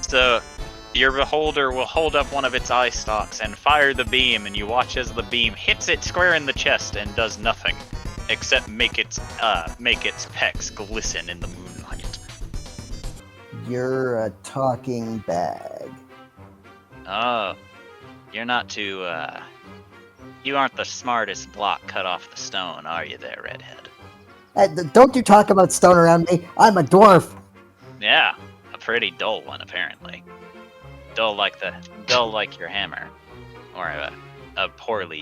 So, your beholder will hold up one of its eye stalks and fire the beam, and you watch as the beam hits it square in the chest and does nothing, except make its pecs glisten in the moonlight. You're a talking bag. Oh, you're not too, you aren't the smartest block cut off the stone, are you there, redhead? Don't you talk about stone around me. I'm a dwarf. Yeah, a pretty dull one, apparently. Dull like your hammer, or a poorly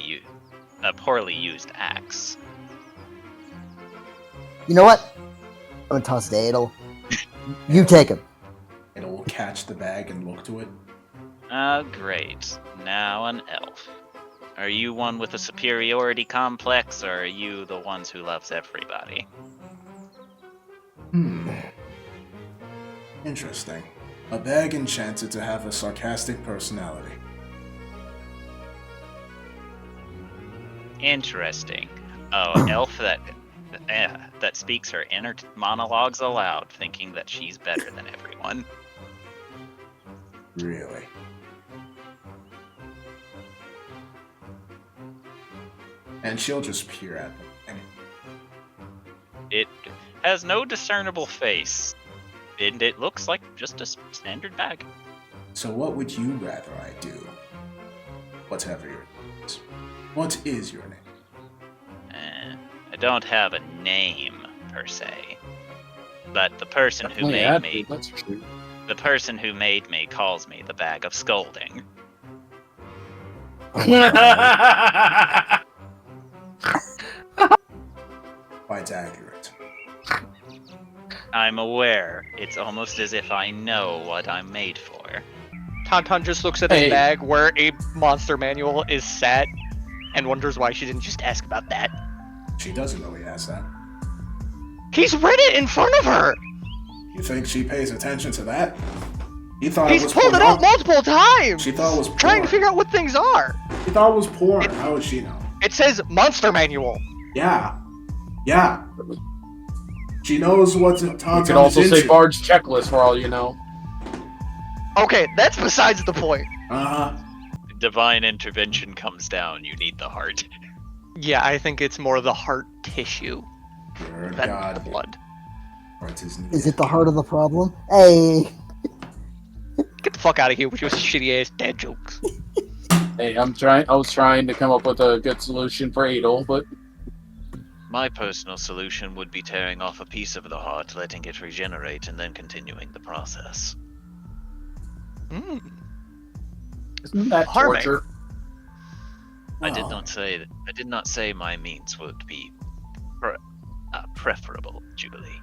used axe. You know what? I'm gonna toss it to Adel. You take him. Adel will catch the bag and look to it. Great. Now an elf. Are you one with a superiority complex, or are you the ones who loves everybody? Interesting. A bag enchanted to have a sarcastic personality. Interesting. Oh, an elf that speaks her inner monologues aloud, thinking that she's better than everyone. Really? And she'll just peer at them. It has no discernible face, and it looks like just a standard bag. So what would you rather I do? Whatever your name is. What is your name? I don't have a name, per se. But the person who That's true. the person who made me calls me the Bag of Scolding. Quite accurate. I'm aware. It's almost as if I know what I'm made for. Tauntaun just looks at the bag where a monster manual is set and wonders why she didn't just ask about that. She doesn't know he has that. He's read it in front of her! You think she pays attention to that? He thought He's it was pulled it out multiple times! She thought it was porn. Trying to figure out what things are! She thought it was porn. How would she know? It says monster manual! Yeah. Yeah. She knows what's in Tauntaun's You could also into. say Bard's checklist for all you know. Okay, that's besides the point. Uh-huh. Divine intervention comes down, you need the heart. Yeah, I think it's more the heart tissue Dear than God. the blood. Heart is Is it the heart of the problem? Hey. Get the fuck out of here with your shitty ass dad jokes. Hey, I was trying to come up with a good solution for Adel, but My personal solution would be tearing off a piece of the heart, letting it regenerate, and then continuing the process. isn't that Harming. torture? I did not say my means would be preferable, Jubilee.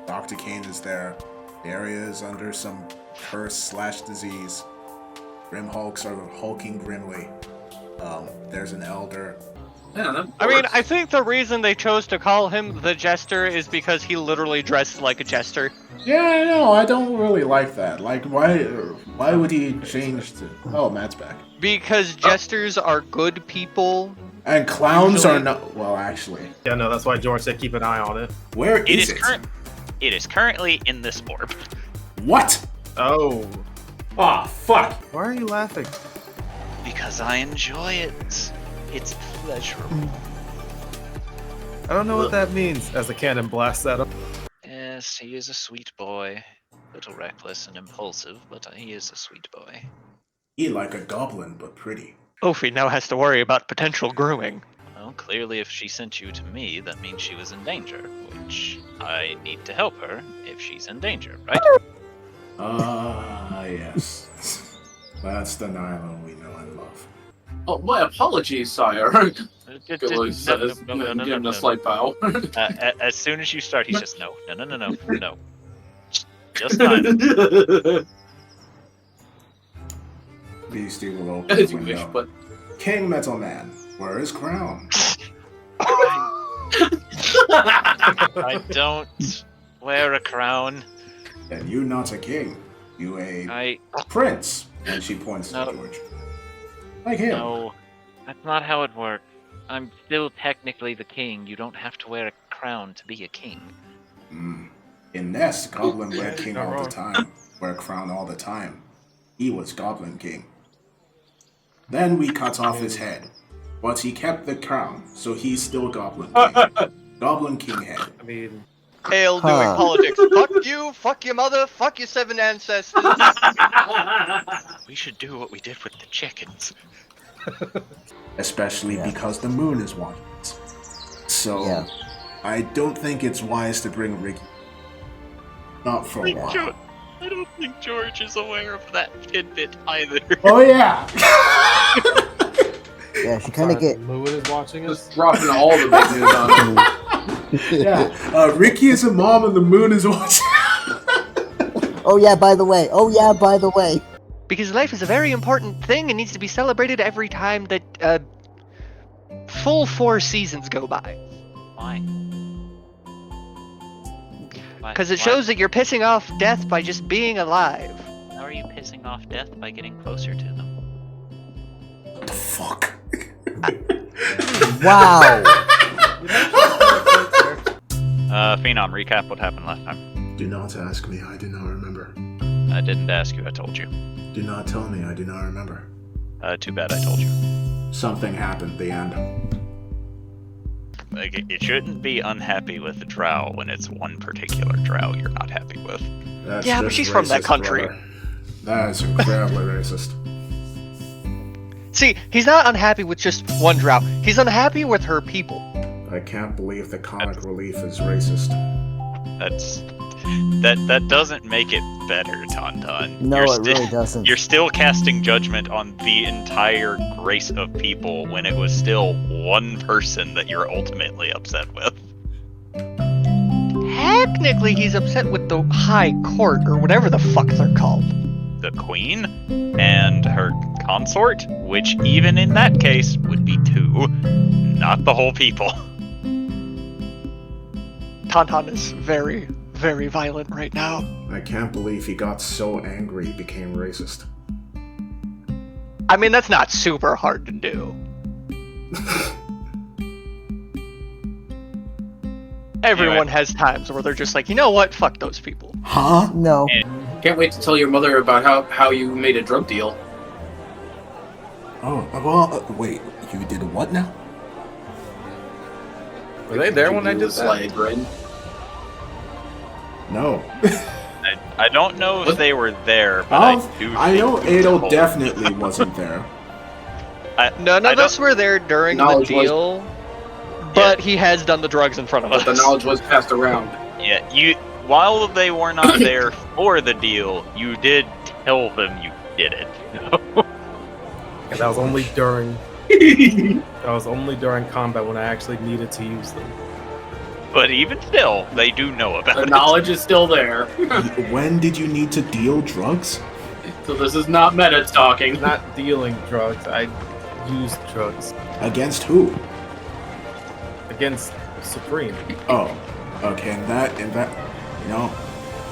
Dr. Kane is there. The area is under some curse/disease. Grim Hulks are hulking grimly. There's an elder. Yeah, that I mean, works. I think the reason they chose to call him the Jester is because he literally dresses like a jester. Yeah, I know. I don't really like that. Like, why would he change to... Oh, Matt's back. Because jesters are good people. And clowns Usually- are not... Well, actually. Yeah, no, that's why George said keep an eye on it. Where It is is it? It is currently in this orb. What? Oh. Oh, fuck. Why are you laughing? Because I enjoy it. It's pleasurable. I don't know what that means as the cannon blasts at him. Yes, he is a sweet boy. A little reckless and impulsive, but he is a sweet boy. He like a goblin, but pretty. Ophi now has to worry about potential grooming. Well, clearly if she sent you to me, that means she was in danger, which I need to help her if she's in danger, right? Yes. That's the Nylon we know and love. Oh, my apologies, sire. Gilly says, giving a slight bow. As soon as you start, he's just no. Just not. Beastie will open As the you wish, window. but King Metal Man, where is crown? I don't wear a crown. And you not a king. You a I prince. And she points No. to George. Like him. No, that's not how it works. I'm still technically the king. You don't have to wear a crown to be a king. In Nest, Goblin wear king Not all wrong. the time. Wear crown all the time. he was Goblin King. Then we cut off his head, but he kept the crown, so he's still Goblin King. Goblin King head. I mean, Hail doing politics. Fuck your mother, fuck your 7 ancestors. We should do what we did with the chickens. Especially because the moon is watching us. So, I don't think it's wise to bring Ricky. Not for a while. I don't think George is aware of that tidbit either. Oh yeah! Yeah, she kind of get. the moon is watching us. Just dropping all the big news on him. Yeah, Ricky is a mom and the moon is watching. Oh yeah, by the way. Oh yeah, by the way. Because life is a very important thing and needs to be celebrated every time that full 4 seasons go by. Why? Because it shows that you're pissing off death by just being alive. How are you pissing off death by getting closer to them? What the fuck? Wow. Phenom, recap what happened last time. Do not ask me, I do not remember. I didn't ask you, I told you. Do not tell me, I do not remember. Too bad I told you. Something happened, the end. Like, it shouldn't be unhappy with the drow when it's one particular drow you're not happy with. That's Yeah, but just she's from that racist, country. brother. That is incredibly racist. See, he's not unhappy with just one drow. He's unhappy with her people. I can't believe the comic relief is racist. That doesn't make it better, Tauntaun. No, it really doesn't. You're still casting judgment on the entire race of people when it was still one person that you're ultimately upset with. Technically, he's upset with the High Court, or whatever the fuck they're called. The queen and her consort, which even in that case would be 2, not the whole people. Tauntaun is very, very violent right now. I can't believe he got so angry he became racist. I mean, that's not super hard to do. Everyone has times where they're just like, you know what, fuck those people. Huh? No. Can't wait to tell your mother about how you made a drug deal. Oh, well, wait, you did what now? Were they there when I did that? Slide, right? No. I don't know if they were there, but I know Adel definitely wasn't there. None of us were there during the deal, but he has done the drugs in front of us. But the knowledge was passed around. Yeah, while they were not there for the deal, you did tell them you did it. And that was only during. That was only during combat when I actually needed to use them. But even still, they do know about The it. knowledge is still there. When did you need to deal drugs? So this is not meta talking. Not dealing drugs, I used drugs. Against who? Against Supreme. Oh, okay, in that, you know,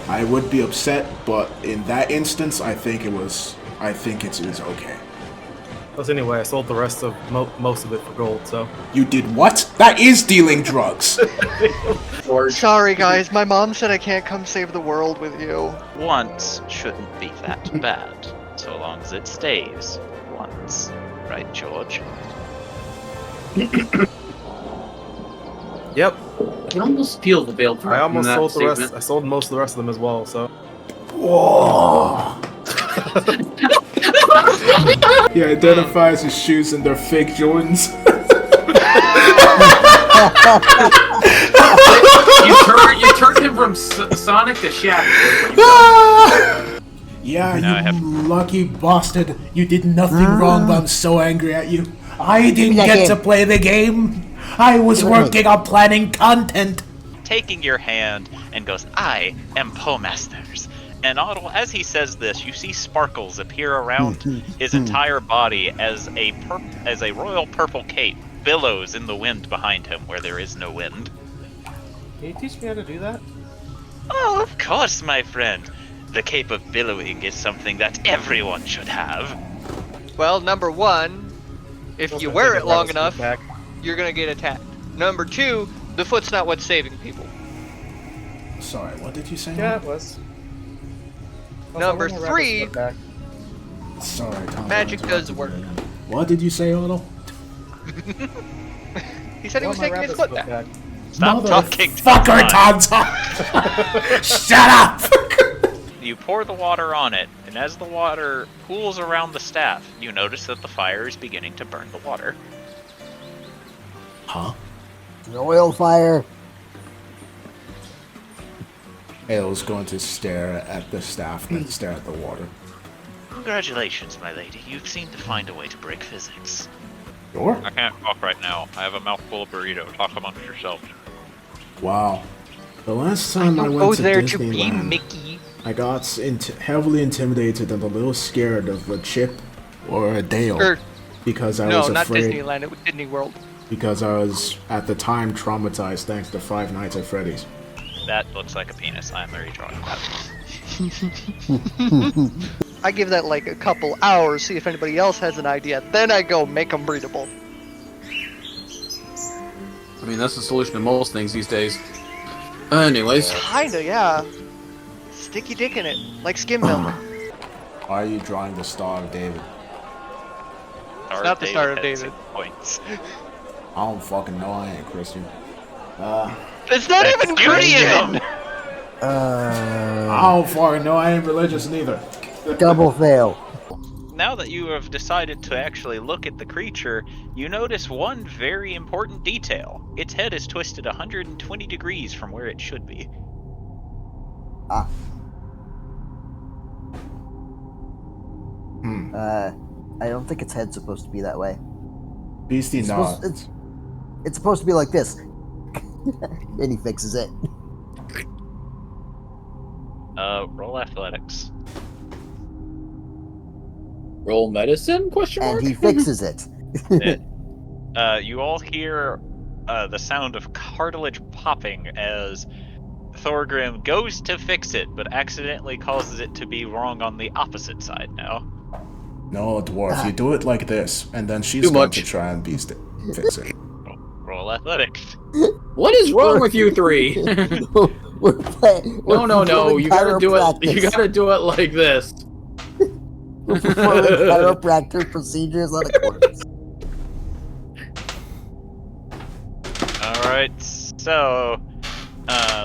I would be upset, but in that instance, I think it was okay. Plus, anyway, I sold the rest of most of it for gold, so. You did what? That is dealing drugs! Sorry, guys, my mom said I can't come save the world with you. Once shouldn't be that bad, so long as it stays once. Right, George? Yep. I can almost feel the veil. I almost sold the rest. I sold most of the rest of them as well, so. Whoa! He identifies his shoes and they're fake Jordans. you turned him from Sonic to Shaq. Yeah, you lucky bastard. You did nothing wrong, but I'm so angry at you. I didn't get to play the game. I was working on planning content. Taking your hand and goes, I am Poemasters. And Otto, as he says this, you see sparkles appear around his entire body as a royal purple cape billows in the wind behind him where there is no wind. Can you teach me how to do that? Oh, of course, my friend. The cape of billowing is something that everyone should have. Well, number 1, if you wear it long enough, you're gonna get attacked. Number 2, the foot's not what's saving people. Sorry, what did you say? Yeah, it was. Number 3, Sorry, Tom. Magic does work. What did you say, Otto? He said he was taking his foot back. Stop talking. Fucker, Tom. Shut up. You pour the water on it, and as the water pools around the staff, you notice that the fire is beginning to burn the water. Huh? An oil fire. Hale's going to stare at the staff and stare at the water. Congratulations, my lady. You've seemed to find a way to break physics. Sure. I can't talk right now. I have a mouthful of burrito. Talk amongst yourselves. Wow. The last time I went Go to there to be Disneyland, Mickey. I got heavily intimidated and a little scared of a Chip or a Dale because I was No, not afraid. Disneyland. It was Disney World. Because I was at the time traumatized thanks to Five Nights at Freddy's. That looks like a penis. I'm redrawing that. I give that like a couple hours, see if anybody else has an idea. Then I go make them breedable. I mean, that's the solution to most things these days. Anyways. Kinda, yeah. Sticky dick in it, like skim milk. Why are you drawing the Star of David? It's not the Star of David. Points. I don't fucking know. I ain't Christian. It's not even Korean! I don't fucking know. I ain't religious neither. Double fail. Now that you have decided to actually look at the creature, you notice one very important detail. Its head is twisted 120 degrees from where it should be. Ah. I don't think its head's supposed to be that way. Beastie It's not. it's supposed to be like this. And he fixes it. Roll athletics. Roll medicine? Question mark? And he fixes it. You all hear the sound of cartilage popping as Thorgrim goes to fix it, but accidentally causes it to be wrong on the opposite side now. No, dwarf. You do it like this, and then she's Too going much. to try and fix it. Roll athletics. What is wrong with you three? we're playing. No. You gotta do it. You gotta do it like this. We're performing chiropractic procedures on a corpse. Alright, so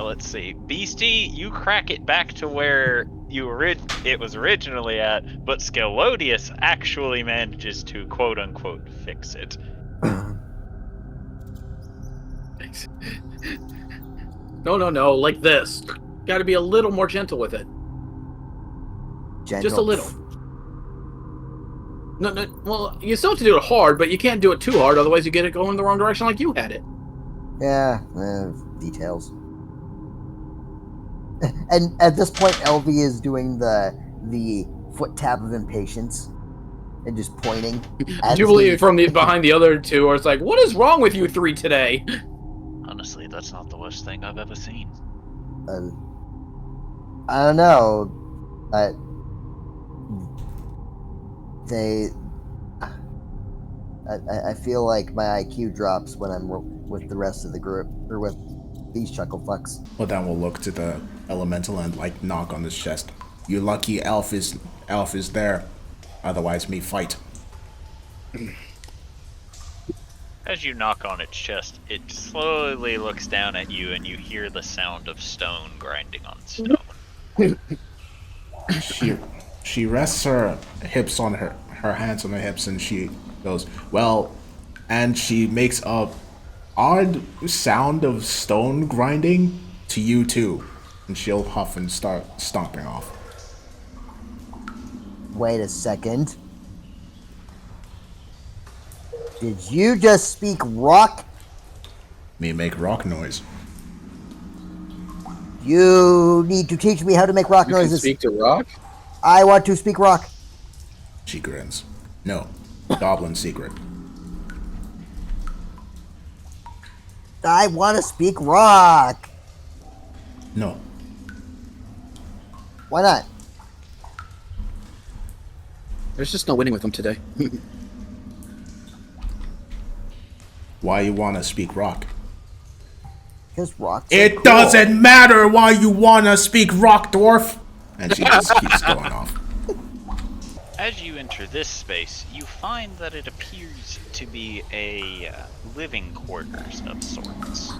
let's see. Beastie, you crack it back to where it was originally at, but Scalodius actually manages to quote unquote fix it. No, like this. Gotta be a little more gentle with it. Gentle. Just a little. No, well, you still have to do it hard, but you can't do it too hard, otherwise you get it going in the wrong direction like you had it. Yeah, details. And at this point, LV is doing the foot tap of impatience and just pointing. Jubilee from behind the other two, or it's like, what is wrong with you three today? Honestly, that's not the worst thing I've ever seen. I don't know. I feel like my IQ drops when I'm with the rest of the group, or with these chuckle fucks. Well, then we'll look to the elemental and like knock on his chest. You lucky elf is there. Otherwise, me fight. As you knock on its chest, it slowly looks down at you, and you hear the sound of stone grinding on stone. She rests her hips on her hands on her hips, and she goes, well, and she makes a odd sound of stone grinding to you too, and she'll huff and start stomping off. Wait a second. Did you just speak rock? Me make rock noise. You need to teach me how to make rock You can noises. speak to rock? I want to speak rock. She grins. No, goblin secret. I want to speak rock. No. Why not? There's just no winning with them today. Why you wanna speak rock? Because rock. It doesn't matter why you wanna speak rock, dwarf! And she just keeps going off. As you enter this space, you find that it appears to be a living quarters of sorts.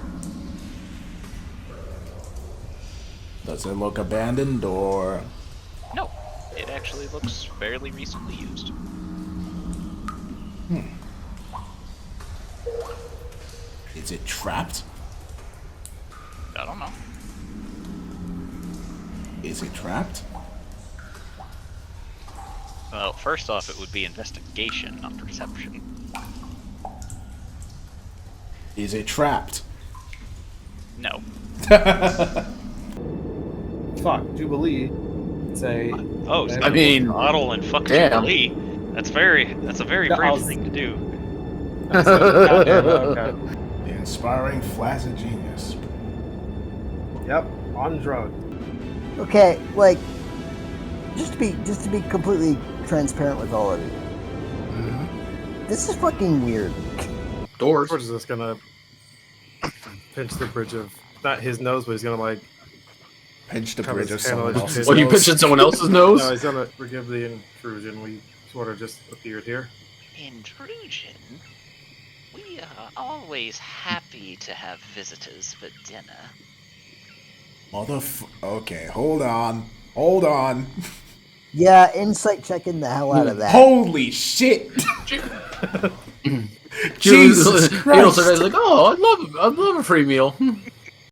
Does it look abandoned or? No, it actually looks fairly recently used. Is it trapped? I don't know. Is it trapped? Well, first off, it would be investigation, not perception. Is it trapped? No. Fuck, Jubilee. Say. Oh, I mean, bottle and fuck damn. Jubilee. That's a very No, brave thing to do. Okay. The inspiring flaccid genius. Yep, on drug. Okay, like, just to be completely transparent with all of you, this is fucking weird. Doors. George is just gonna pinch the bridge of not his nose, but he's gonna like. Pinch the Cover bridge of his handle someone with else's his- What, you nose. pinching someone else's nose? No, he's gonna forgive the intrusion. We sort of just appeared here. Intrusion? We are always happy to have visitors for dinner. Okay, hold on. Yeah, insight checking the hell out of that. Holy shit! Jesus You know, Christ! somebody's like, oh, I'd love a free meal.